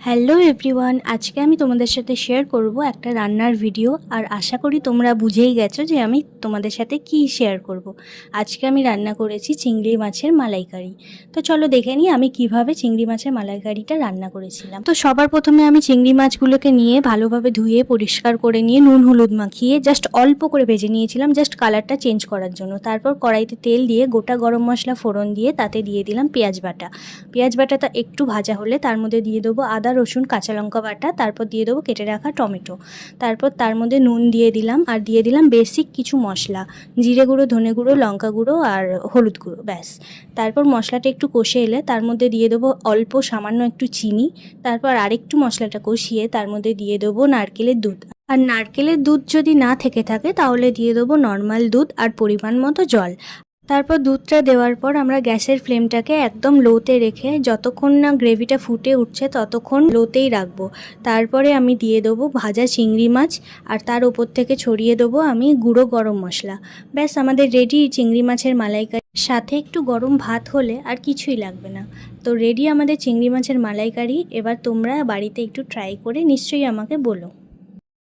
Hello everyone, আজকে আমি তোমাদের সাথে শেয়ার করব একটা রান্নার ভিডিও। আর আশা করি তোমরা বুঝেই গেছো যে আমি তোমাদের সাথে কি শেয়ার করব। আজকে আমি রান্না করেছি চিংড়ি মাছের মালাইকারি। তো চলো দেখে নিই আমি কিভাবে চিংড়ি মাছের মালাইকারিটা রান্না করেছিলাম। তো সবার প্রথমে আমি চিংড়ি মাছগুলোকে নিয়ে ভালোভাবে ধুয়ে পরিষ্কার করে নিয়ে নুন হলুদ মাখিয়ে জাস্ট অল্প করে ভেজে নিয়েছিলাম, জাস্ট কালারটা চেঞ্জ করার জন্য। তারপর কড়াইতে তেল দিয়ে গোটা গরম মশলা ফোড়ন দিয়ে তাতে দিয়ে দিলাম পেঁয়াজ বাটা। পেঁয়াজ বাটাটা একটু ভাজা হলে তার মধ্যে দিয়ে দেবো আদা রসুন কাঁচা লঙ্কা বাটা, তারপর দিয়ে দেবো কেটে রাখা টমেটো। তারপর তার মধ্যে নুন দিয়ে দিলাম আর দিয়ে দিলাম বেসিক কিছু মশলা, জিরে গুঁড়ো, ধনে গুঁড়ো, লঙ্কা গুঁড়ো আর হলুদ গুঁড়ো, ব্যাস। তারপর মশলাটা একটু কষে এলে তার মধ্যে দিয়ে দেবো অল্প সামান্য একটু চিনি। তারপর আরেকটু মশলাটা কষিয়ে তার মধ্যে দিয়ে দেবো নারকেলের দুধ। আর নারকেলের দুধ যদি না থেকে থাকে তাহলে দিয়ে দেবো নর্মাল দুধ আর পরিমাণ মতো জল। তারপর দুধটা দেওয়ার পর আমরা গ্যাসের ফ্লেমটাকে একদম লোতে রেখে যতক্ষণ না গ্রেভিটা ফুটে উঠছে ততক্ষণ লোতেই রাখবো। তারপরে আমি দিয়ে দেবো ভাজা চিংড়ি মাছ আর তার উপর থেকে ছড়িয়ে দেবো আমি গুঁড়ো গরম মশলা। ব্যাস, আমাদের রেডি চিংড়ি মাছের মালাইকারি। সাথে একটু গরম ভাত হলে আর কিছুই লাগবে না। তো রেডি আমাদের চিংড়ি মাছের মালাইকারি। এবার তোমরা বাড়িতে একটু ট্রাই করে নিশ্চয়ই আমাকে বলো।